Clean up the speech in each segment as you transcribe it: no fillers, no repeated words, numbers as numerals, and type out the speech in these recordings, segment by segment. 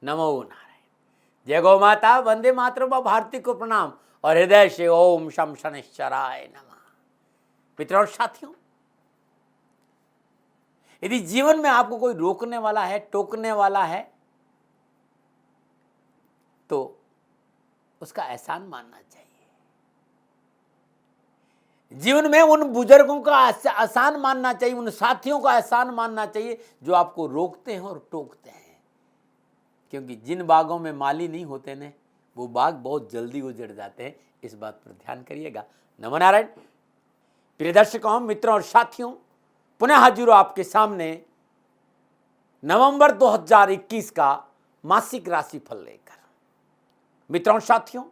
नमो नारायण। जय गौ माता, वंदे मातरम, भारती को प्रणाम और हृदय से ओम शम शनिश्चराय नमः। मित्रों और साथियों, यदि जीवन में आपको कोई रोकने वाला है, टोकने वाला है, तो उसका एहसान मानना चाहिए। जीवन में उन बुजुर्गों का एहसान मानना चाहिए, उन साथियों का एहसान मानना चाहिए जो आपको रोकते हैं और टोकते हैं। क्योंकि जिन बागों में माली नहीं होते ने, वो बाग बहुत जल्दी उजड़ जाते हैं। इस बात पर ध्यान करिएगा। नमो नारायण। प्रिय दर्शकों, मित्रों और साथियों, पुनः हाजिर आपके सामने नवंबर 2021 का मासिक राशिफल लेकर। मित्रों और साथियों,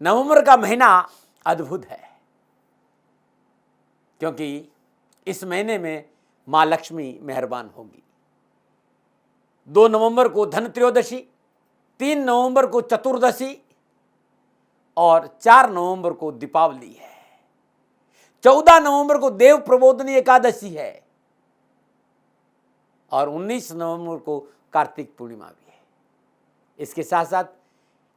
नवंबर का महीना अद्भुत है, क्योंकि इस महीने में मां लक्ष्मी मेहरबान होगी। 2 नवंबर को धन त्रयोदशी, 3 नवंबर को चतुर्दशी और 4 नवंबर को दीपावली है। 14 नवंबर को देव प्रबोधनी एकादशी है और 19 नवंबर को कार्तिक पूर्णिमा भी है। इसके साथ साथ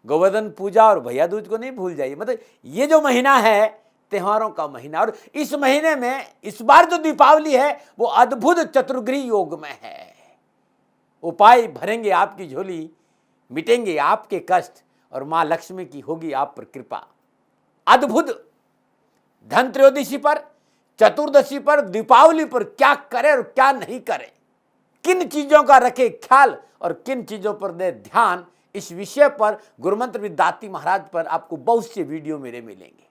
गोवर्धन पूजा और भैया दूज को नहीं भूल जाइए। मतलब ये जो महीना है त्योहारों का महीना, और इस महीने में इस बार जो दीपावली है वो अद्भुत चतुर्ग्रही योग में है। उपाय भरेंगे आपकी झोली, मिटेंगे आपके कष्ट और मां लक्ष्मी की होगी आप पर कृपा। अद्भुत धन त्रयोदशी पर, चतुर्दशी पर, दीपावली पर क्या करे और क्या नहीं करे, किन चीजों का रखे ख्याल और किन चीजों पर दे ध्यान, इस विषय पर गुरुमंत्र विद्यार्थी महाराज पर आपको बहुत से वीडियो मेरे मिलेंगे।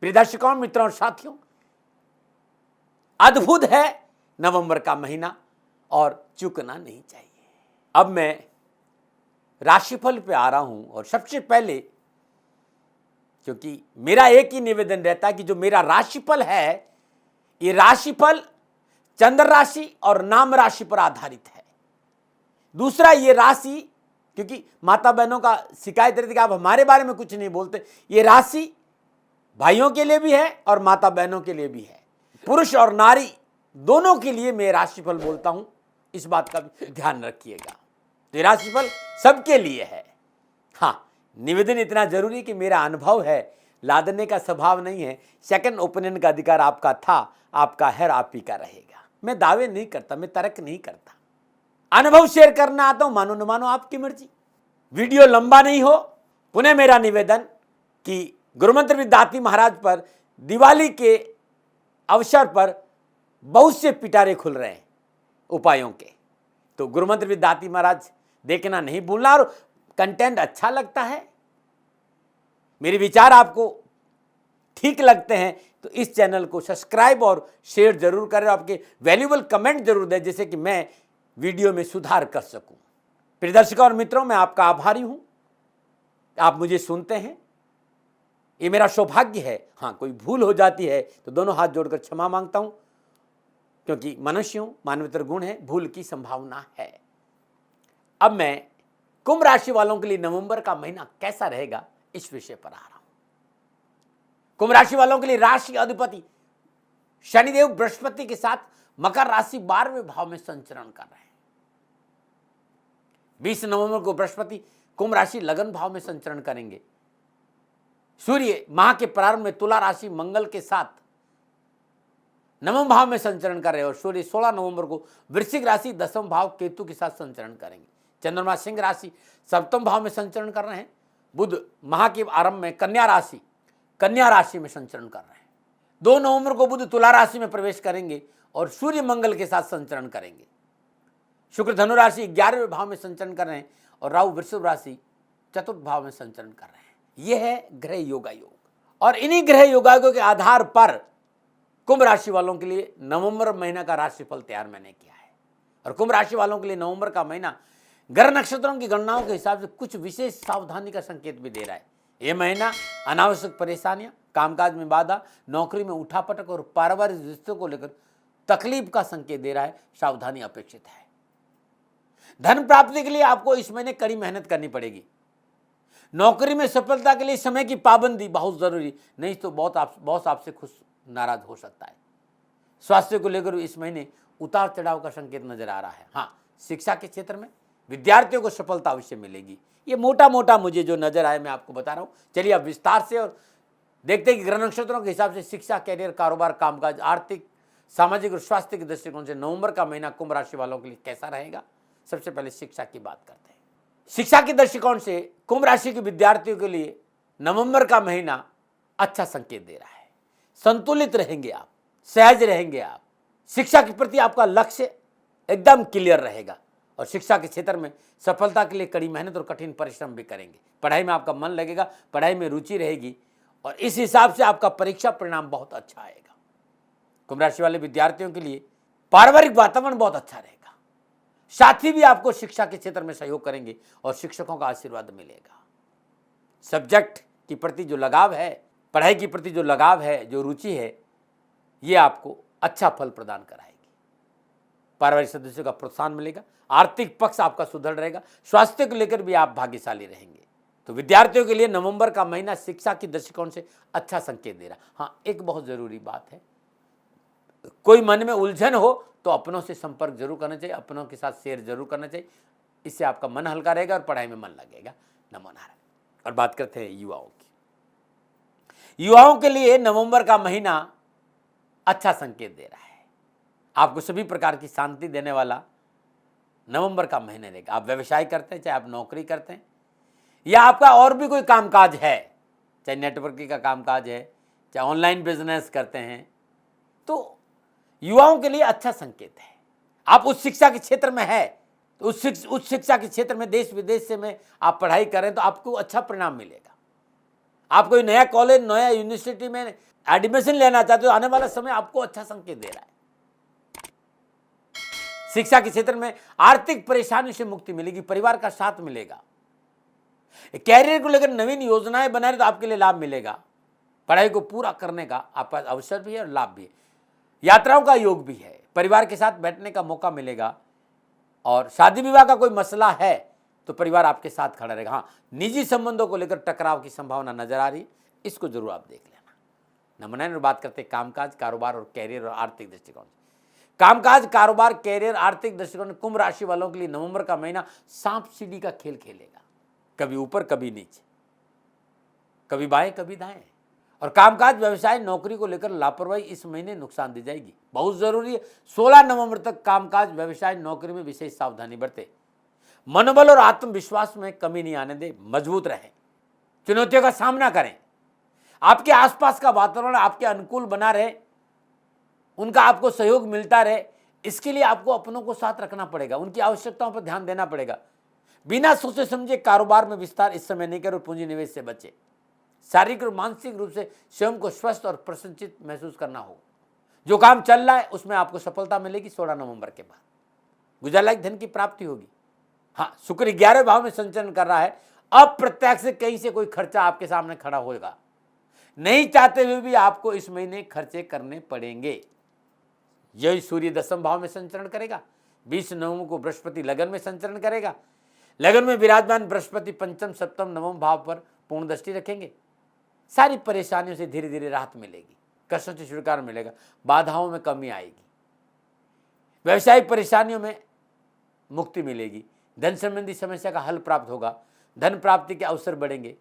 प्रिय दर्शकों, मित्रों और साथियों, अद्भुत है नवंबर का महीना और चूकना नहीं चाहिए। अब मैं राशिफल पे आ रहा हूं और सबसे पहले, क्योंकि मेरा एक ही निवेदन रहता है कि जो मेरा राशिफल है, ये राशिफल चंद्र राशि और नाम राशि पर आधारित है। दूसरा, ये राशि, क्योंकि माता बहनों का शिकायत रहती है कि आप हमारे बारे में कुछ नहीं बोलते, ये राशि भाइयों के लिए भी है और माता बहनों के लिए भी है। पुरुष और नारी दोनों के लिए मैं राशिफल बोलता हूं, इस बात का भी ध्यान रखिएगा। तो ये राशिफल सबके लिए है। हाँ, निवेदन इतना जरूरी कि मेरा अनुभव है, लादने का स्वभाव नहीं है। सेकंड ओपिनियन का अधिकार आपका था, आपका है, आप ही का रहेगा। मैं दावे नहीं करता, मैं तर्क नहीं करता, अनुभव शेयर करना आता हूं। मानो न मानो आपकी मर्जी। वीडियो लंबा नहीं हो। पुनः मेरा निवेदन कि गुरुमंत्र विद्यार्थी महाराज पर दिवाली के अवसर पर बहुत से पिटारे खुल रहे हैं उपायों के, तो गुरुमंत्र विद्यार्थी महाराज देखना नहीं भूलना। और कंटेंट अच्छा लगता है, मेरे विचार आपको ठीक लगते हैं, तो इस चैनल को सब्सक्राइब और शेयर जरूर करें। आपके वैल्यूबल कमेंट जरूर दें, जिससे कि मैं वीडियो में सुधार कर सकूं। प्रिय दर्शकों और मित्रों, मैं आपका आभारी हूं, आप मुझे सुनते हैं, ये मेरा सौभाग्य है। हाँ, कोई भूल हो जाती है तो दोनों हाथ जोड़कर क्षमा मांगता हूं, क्योंकि मनुष्य हूं, मानवतर गुण है, भूल की संभावना है। अब मैं कुंभ राशि वालों के लिए नवंबर का महीना कैसा रहेगा, इस विषय पर आ रहा हूं। कुंभ राशि वालों के लिए राशि अधिपति शनिदेव बृहस्पति के साथ मकर राशि 12वें भाव में संचरण कर रहे हैं। 20 नवंबर को बृहस्पति कुंभ राशि लगन भाव में संचरण करेंगे। सूर्य माह के प्रारंभ में तुला राशि मंगल के साथ 9वें भाव में संचरण कर रहे हैं और सूर्य 16 नवंबर को वृश्चिक राशि 10वें भाव केतु के साथ संचरण करेंगे। चंद्रमा सिंह राशि 7वें भाव में संचरण कर रहे हैं। बुध माह के आरंभ में कन्या राशि में संचरण कर रहे हैं। 2 नवंबर को बुध तुला राशि में प्रवेश करेंगे और सूर्य मंगल के साथ संचरण करेंगे। शुक्र धनु राशि 11वें भाव में संचरण कर रहे हैं और राहु वृषभ राशि 4th भाव में संचरण कर रहे हैं। यह है ग्रह योगायोग, और इन्हीं ग्रह योगायोगों के आधार पर कुंभ राशि वालों के लिए नवंबर महीना का राशिफल तैयार मैंने किया है। और कुंभ राशि वालों के लिए नवंबर का महीना ग्रह नक्षत्रों की गणनाओं के हिसाब से कुछ विशेष सावधानी का संकेत भी दे रहा है। यह महीना अनावश्यक परेशानियां, कामकाज में बाधा, नौकरी में उठापटक और पारिवारिक रिश्तों को लेकर तकलीफ का संकेत दे रहा है। सावधानी अपेक्षित है। धन प्राप्ति के लिए आपको इस महीने कड़ी मेहनत करनी पड़ेगी। नौकरी में सफलता के लिए समय की पाबंदी बहुत जरूरी, नहीं तो बॉस आपसे खुश नाराज हो सकता है। स्वास्थ्य को लेकर इस महीने उतार चढ़ाव का संकेत नजर आ रहा है। हाँ, शिक्षा के क्षेत्र में विद्यार्थियों को सफलता अवश्य मिलेगी। ये मोटा मोटा मुझे जो नजर आए मैं आपको बता रहा हूं। चलिए अब विस्तार से और देखते हैं कि ग्रह नक्षत्रों के हिसाब से शिक्षा, कैरियर, कारोबार, कामकाज, आर्थिक, सामाजिक और स्वास्थ्य के दृष्टिकोण से नवंबर का महीना कुंभ राशि वालों के लिए कैसा रहेगा। सबसे पहले शिक्षा की बात करते हैं। शिक्षा के दृष्टिकोण से कुंभ राशि के विद्यार्थियों के लिए नवंबर का महीना अच्छा संकेत दे रहा है। संतुलित रहेंगे आप, सहज रहेंगे आप, शिक्षा के प्रति आपका लक्ष्य एकदम क्लियर रहेगा और शिक्षा के क्षेत्र में सफलता के लिए कड़ी मेहनत और कठिन परिश्रम भी करेंगे। पढ़ाई में आपका मन लगेगा, पढ़ाई में रुचि रहेगी और इस हिसाब से आपका परीक्षा परिणाम बहुत अच्छा आएगा। कुंभ राशि वाले विद्यार्थियों के लिए पारिवारिक वातावरण बहुत अच्छा रहेगा। साथी भी आपको शिक्षा के क्षेत्र में सहयोग करेंगे और शिक्षकों का आशीर्वाद मिलेगा। सब्जेक्ट के प्रति जो लगाव है, पढ़ाई के प्रति जो लगाव है, जो रुचि है, ये आपको अच्छा फल प्रदान कराएगी। पारिवारिक सदस्यों का प्रोत्साहन मिलेगा। आर्थिक पक्ष आपका सुदृढ़ रहेगा। स्वास्थ्य को लेकर भी आप भाग्यशाली रहेंगे। तो विद्यार्थियों के लिए नवंबर का महीना शिक्षा की दृष्टिकोण से अच्छा संकेत दे रहा। हाँ, एक बहुत जरूरी बात है, कोई मन में उलझन हो तो अपनों से संपर्क जरूर करना चाहिए, अपनों के साथ शेयर जरूर करना चाहिए। इससे आपका मन हल्का रहेगा और पढ़ाई में मन लगेगा। नमो नारायण। और बात करते हैं युवाओं की। युवाओं के लिए नवंबर का महीना अच्छा संकेत दे रहा है। आपको सभी प्रकार की शांति देने वाला नवंबर का महीना रहेगा। आप व्यवसाय करते हैं, चाहे आप नौकरी करते हैं या आपका और भी कोई कामकाज है, चाहे नेटवर्किंग का कामकाज है, चाहे ऑनलाइन बिजनेस करते हैं, तो युवाओं के लिए अच्छा संकेत है। आप उस शिक्षा के क्षेत्र में है तो उस शिक्षा के क्षेत्र में देश विदेश से में आप पढ़ाई करें तो आपको अच्छा परिणाम मिलेगा। आप कोई नया कॉलेज, नया यूनिवर्सिटी में एडमिशन लेना चाहते हो, आने वाला समय आपको अच्छा संकेत दे रहा है। शिक्षा के क्षेत्र में आर्थिक परेशानी से मुक्ति मिलेगी, परिवार का साथ मिलेगा। कैरियर को लेकर नवीन योजनाएं बना रहे तो आपके लिए लाभ मिलेगा। पढ़ाई को पूरा करने का आपका अवसर भी है और लाभ भी है। यात्राओं का योग भी है, परिवार के साथ बैठने का मौका मिलेगा और शादी विवाह का कोई मसला है तो परिवार आपके साथ खड़ा रहेगा। हाँ, निजी संबंधों को लेकर टकराव की संभावना नजर आ रही है, इसको जरूर आप देख लेना। नंबर 9 बात करते हैं कामकाज, कारोबार और कैरियर और आर्थिक दृष्टिकोण। कामकाज, कारोबार, कैरियर, आर्थिक दृष्टिकोण कुंभ राशि वालों के लिए नवंबर का महीना सांप सीढ़ी का खेल खेलेगा। कभी ऊपर कभी नीचे, कभी बाएं कभी दाएं। और कामकाज, व्यवसाय, नौकरी को लेकर लापरवाही इस महीने नुकसान दे जाएगी। बहुत जरूरी है 16 नवंबर तक कामकाज, व्यवसाय, नौकरी में विशेष सावधानी बरते। मनोबल और आत्मविश्वास में कमी नहीं आने दे, मजबूत रहें, चुनौतियों का सामना करें। आपके आसपास का वातावरण आपके अनुकूल बना रहे, उनका आपको सहयोग मिलता रहे, इसके लिए आपको अपनों को साथ रखना पड़ेगा, उनकी आवश्यकताओं पर ध्यान देना पड़ेगा। बिना सोचे समझे कारोबार में विस्तार इस समय नहीं करो, पूंजी निवेश से बचे। शारीरिक और मानसिक रूप से स्वयं को स्वस्थ और प्रसन्नचित महसूस करना हो। जो काम चल रहा है उसमें आपको सफलता मिलेगी 16 नवंबर के बाद। गुजारा धन की प्राप्ति होगी। हाँ, शुक्र 11वें भाव में संचरण कर रहा है। अप्रत्यक्ष कहीं से कोई खर्चा आपके सामने खड़ा होगा, नहीं चाहते हुए भी आपको इस महीने खर्चे करने पड़ेंगे। यही सूर्य 10वें भाव में संचरण करेगा। 20 नवंबर को बृहस्पति लगन में संचरण करेगा। लगन में विराजमान बृहस्पति पंचम, सप्तम, नवम भाव पर पूर्ण दृष्टि रखेंगे। सारी परेशानियों से धीरे धीरे राहत मिलेगी, कष्टों से छुटकारा मिलेगा, बाधाओं में कमी आएगी, व्यवसायिक परेशानियों में मुक्ति मिलेगी, धन संबंधी समस्या का हल प्राप्त होगा, धन प्राप्ति के अवसर बढ़ेंगे,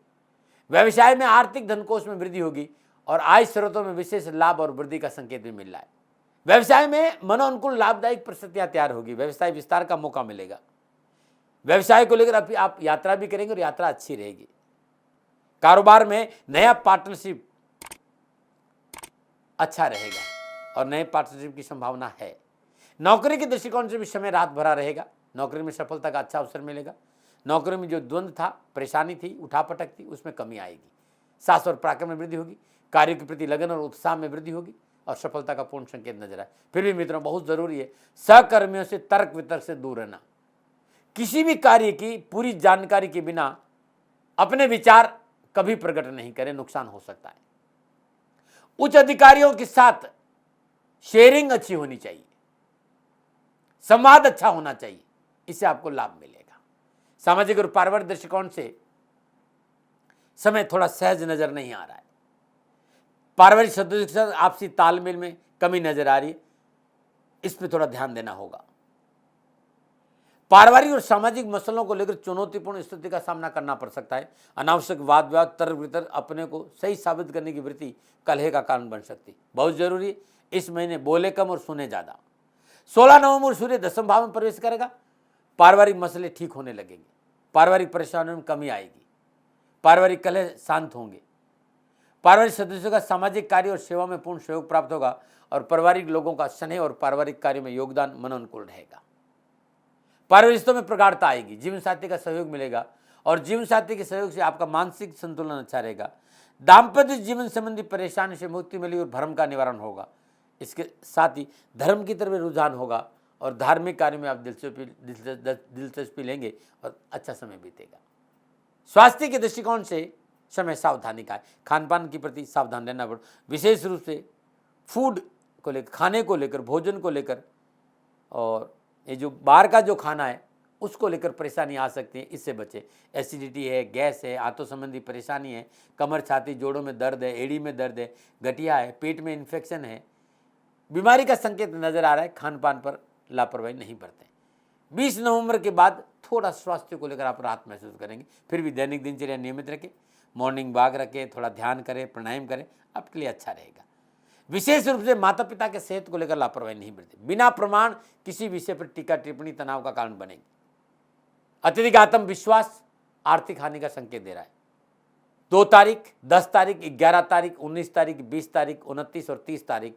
व्यवसाय में आर्थिक धनकोष में वृद्धि होगी और आय स्रोतों में विशेष लाभ और वृद्धि का संकेत भी मिल रहा है। व्यवसाय में मनोनुकूल लाभदायक परिस्थितियां तैयार होगी, व्यवसाय विस्तार का मौका मिलेगा। व्यवसाय को लेकर अभी आप यात्रा भी करेंगे और यात्रा अच्छी रहेगी। कारोबार में नया पार्टनरशिप अच्छा रहेगा और नए पार्टनरशिप की संभावना है। नौकरी के दृष्टिकोण से भी समय रात भरा रहेगा। नौकरी में सफलता का अच्छा अवसर मिलेगा। नौकरी में जो द्वंद्व था, परेशानी थी, उठापटक थी, उसमें कमी आएगी। साहस और पराक्रम में वृद्धि होगी, कार्य के प्रति लगन और उत्साह में वृद्धि होगी और सफलता का पूर्ण संकेत नजर आए। फिर भी मित्रों, बहुत जरूरी है सहकर्मियों से तर्क वितर्क से दूर रहना। किसी भी कार्य की पूरी जानकारी के बिना अपने विचार कभी प्रकट नहीं करें, नुकसान हो सकता है। उच्च अधिकारियों के साथ शेयरिंग अच्छी होनी चाहिए, संवाद अच्छा होना चाहिए, इससे आपको लाभ मिलेगा। सामाजिक और पारिवारिक दृष्टिकोण से समय थोड़ा सहज नजर नहीं आ रहा है। पारिवारिक सदस्यों के साथ आपसी तालमेल में कमी नजर आ रही है, इस पर थोड़ा ध्यान देना होगा। पारिवारिक और सामाजिक मसलों को लेकर चुनौतीपूर्ण स्थिति का सामना करना पड़ सकता है। अनावश्यक वाद विवाद, तर्क वितर्क, अपने को सही साबित करने की वृत्ति कलह का कारण बन सकती। बहुत जरूरी, इस महीने बोले कम और सुने ज्यादा। 16 नवंबर सूर्य 10वें भाव में प्रवेश करेगा। पारिवारिक मसले ठीक होने लगेंगे, पारिवारिक परेशानियों में कमी आएगी, पारिवारिक कलह शांत होंगे, पारिवारिक सदस्यों का सामाजिक कार्य और सेवा में पूर्ण सहयोग प्राप्त होगा और पारिवारिक लोगों का स्नेह और पारिवारिक कार्य में योगदान मनोनुकूल रहेगा। पारिवारिक रिश्तों में प्रगाढ़ता आएगी, जीवन साथी का सहयोग मिलेगा और जीवन साथी के सहयोग से आपका मानसिक संतुलन अच्छा रहेगा। दाम्पत्य जीवन संबंधी परेशानी से मुक्ति मिलेगी और भ्रम का निवारण होगा। इसके साथ ही धर्म की तरफ रुझान होगा और धार्मिक कार्य में आप दिलचस्पी लेंगे और अच्छा समय बीतेगा। स्वास्थ्य के दृष्टिकोण से समय सावधानी का है, खान पान के प्रति सावधान रहना पड़े, विशेष रूप से फूड को लेकर, खाने को लेकर, भोजन को लेकर, और ये जो बाहर का जो खाना है उसको लेकर परेशानी आ सकती है, इससे बचे। एसिडिटी है, गैस है, आंतों संबंधी परेशानी है, कमर छाती जोड़ों में दर्द है, एड़ी में दर्द है, गठिया है, पेट में इन्फेक्शन है, बीमारी का संकेत नजर आ रहा है। खान पान पर लापरवाही नहीं बरतें। 20 नवंबर के बाद थोड़ा स्वास्थ्य को लेकर आप राहत महसूस करेंगे। फिर भी दैनिक दिनचर्या नियमित रखें, मॉर्निंग वॉक रखें, थोड़ा ध्यान करें, प्राणायाम करें, आपके लिए अच्छा रहेगा। विशेष रूप से माता पिता के सेहत को लेकर लापरवाही नहीं बरतें। बिना प्रमाण किसी विषय पर टीका टिप्पणी तनाव का कारण बनेगी। अत्यधिक आत्मविश्वास आर्थिक हानि का संकेत दे रहा है। 2 तारीख, 10 तारीख, 11 तारीख, 19 तारीख, 20 तारीख, 29 और 30 तारीख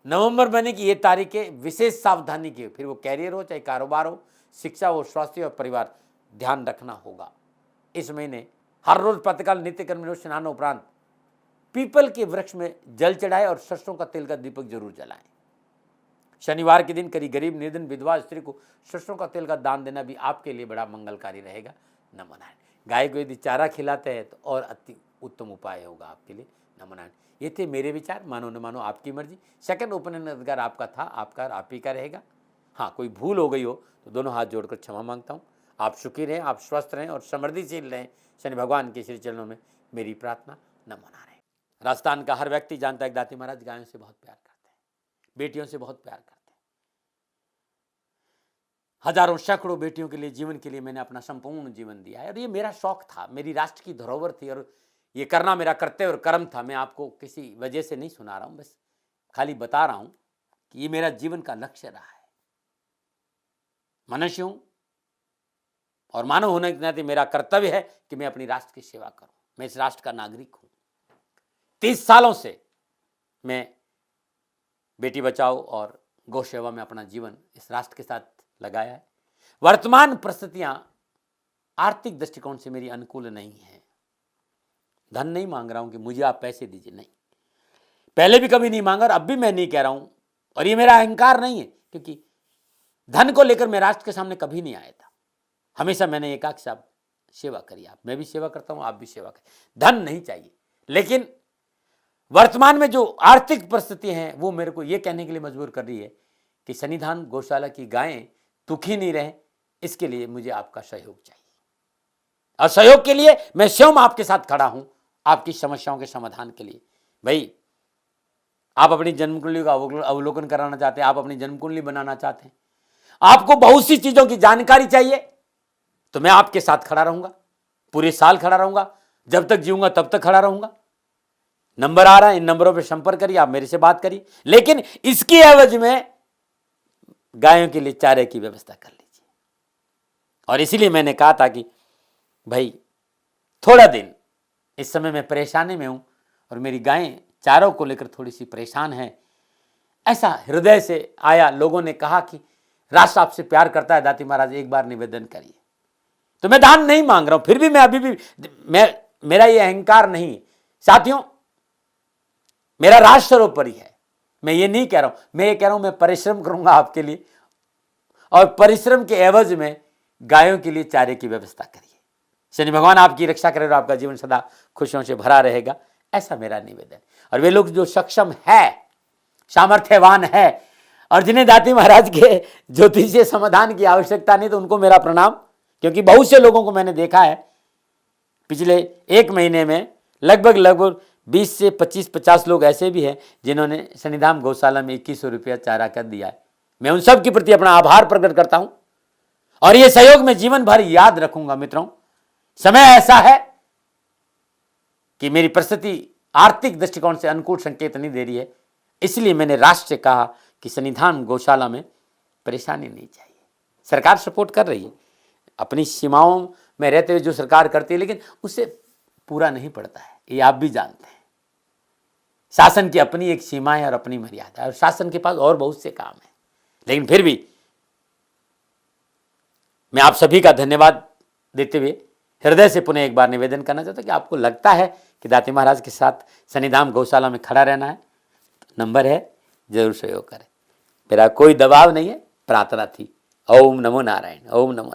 नवंबर महीने की ये तारीखें विशेष सावधानी की, फिर वो कैरियर हो, चाहे कारोबार हो, शिक्षा हो, स्वास्थ्य और परिवार, ध्यान रखना होगा। इस महीने हर रोज प्रातःकाल नित्य कर्म में स्नान उपरांत पीपल के वृक्ष में जल चढ़ाए और सरसों का तेल का दीपक जरूर जलाएं। शनिवार के दिन करी गरीब निर्धन विधवा स्त्री को सरसों का तेल का दान देना भी आपके लिए बड़ा मंगलकारी रहेगा। नमो नारायण। गाय को यदि चारा खिलाते हैं तो और अति उत्तम उपाय होगा आपके लिए। नमो नारायण। ये थे मेरे विचार, मानो न मानो आपकी मर्जी। सेकंड ओपिनियन अधिकार आपका था, आपका आप ही का रहेगा। हाँ, कोई भूल हो गई हो तो दोनों हाथ जोड़कर क्षमा मांगता हूँ। आप सुखी रहें, आप स्वस्थ रहें और समृद्धिशील रहें, शनि भगवान के श्री चरणों में मेरी प्रार्थना। नमो नारायण। राजस्थान का हर व्यक्ति जानता है दाती महाराज गायों से बहुत प्यार करते हैं, बेटियों से बहुत प्यार करते हैं। हजारों सैकड़ों बेटियों के लिए, जीवन के लिए मैंने अपना संपूर्ण जीवन दिया है और ये मेरा शौक था, मेरी राष्ट्र की धरोहर थी और ये करना मेरा कर्तव्य और कर्म था। मैं आपको किसी वजह से नहीं सुना रहा हूं, बस खाली बता रहा हूं कि ये मेरा जीवन का लक्ष्य रहा है। मनुष्य हूं और मानव होने के नाते मेरा कर्तव्य है कि मैं अपनी राष्ट्र की सेवा करूं। मैं इस राष्ट्र का नागरिक हूं। 30 सालों से मैं बेटी बचाओ और गौ सेवा में अपना जीवन इस राष्ट्र के साथ लगाया है। वर्तमान परिस्थितियां आर्थिक दृष्टिकोण से मेरी अनुकूल नहीं है। धन नहीं मांग रहा हूं कि मुझे आप पैसे दीजिए, नहीं, पहले भी कभी नहीं मांगा और अब भी मैं नहीं कह रहा हूं और ये मेरा अहंकार नहीं है, क्योंकि धन को लेकर मैं राष्ट्र के सामने कभी नहीं आया था। हमेशा मैंने एक आख साहब सेवा करी, आप, मैं भी सेवा करता हूं, आप भी सेवा करें। धन नहीं चाहिए, लेकिन वर्तमान में जो आर्थिक परिस्थिति हैं वो मेरे को ये कहने के लिए मजबूर कर रही है कि सन्निधान गौशाला की गायें दुखी नहीं रहें, इसके लिए मुझे आपका सहयोग चाहिए। और सहयोग के लिए मैं स्वयं आपके साथ खड़ा हूं, आपकी समस्याओं के समाधान के लिए। भाई, आप अपनी जन्म कुंडली का अवलोकन कराना चाहते हैं, आप अपनी जन्म कुंडली बनाना चाहते हैं, आपको बहुत सी चीजों की जानकारी चाहिए, तो मैं आपके साथ खड़ा रहूंगा, पूरे साल खड़ा रहूंगा, जब तक जीऊंगा तब तक खड़ा रहूंगा। नंबर आ रहा है, इन नंबरों पर संपर्क करिए, आप मेरे से बात करिए, लेकिन इसकी एवज में गायों के लिए चारे की व्यवस्था कर लीजिए। और इसीलिए मैंने कहा था कि भाई थोड़ा दिन इस समय मैं परेशानी में हूं और मेरी गायें चारों को लेकर थोड़ी सी परेशान है। ऐसा हृदय से आया, लोगों ने कहा कि राष्ट्र आपसे प्यार करता है दाती महाराज, एक बार निवेदन करिए। तो मैं दान नहीं मांग रहा हूं, फिर भी मैं अभी भी मेरा ये अहंकार नहीं साथियों, मेरा राष्ट्र सर्वोपरि है। मैं ये नहीं कह रहा हूं, मैं ये कह रहा हूं मैं परिश्रम करूंगा आपके लिए और परिश्रम के एवज में गायों के लिए चारे की व्यवस्था करिए। शनि भगवान आपकी रक्षा करे और आपका जीवन सदा खुशियों से भरा रहेगा, ऐसा मेरा निवेदन। और वे लोग जो सक्षम है, सामर्थ्यवान है और जिन्हें दाती महाराज के ज्योतिषीय समाधान की आवश्यकता नहीं, तो उनको मेरा प्रणाम, क्योंकि बहुत से लोगों को मैंने देखा है पिछले 1 महीने में लगभग 20 से 25-50 लोग ऐसे भी हैं जिन्होंने सन्निधान गौशाला में 2100 रुपया चारा कर दिया है। मैं उन सब के प्रति अपना आभार प्रकट करता हूं और ये सहयोग मैं जीवन भर याद रखूंगा। मित्रों, समय ऐसा है कि मेरी परिस्थिति आर्थिक दृष्टिकोण से अनुकूल संकेत नहीं दे रही है, इसलिए मैंने राष्ट्र से कहा कि सन्निधान गौशाला में परेशानी नहीं चाहिए। सरकार सपोर्ट कर रही है, अपनी सीमाओं में रहते हुए जो सरकार करती है, लेकिन उससे पूरा नहीं पड़ता है, ये आप भी जानते हैं। शासन की अपनी एक सीमा है और अपनी मर्यादा है, और शासन के पास और बहुत से काम है। लेकिन फिर भी मैं आप सभी का धन्यवाद देते हुए हृदय से पुनः एक बार निवेदन करना चाहता हूं कि आपको लगता है कि दाती महाराज के साथ सन्निधान गौशाला में खड़ा रहना है, तो नंबर है, जरूर सहयोग करें। मेरा कोई दबाव नहीं है, प्रार्थना थी। ओम नमो नारायण। ओम नमो।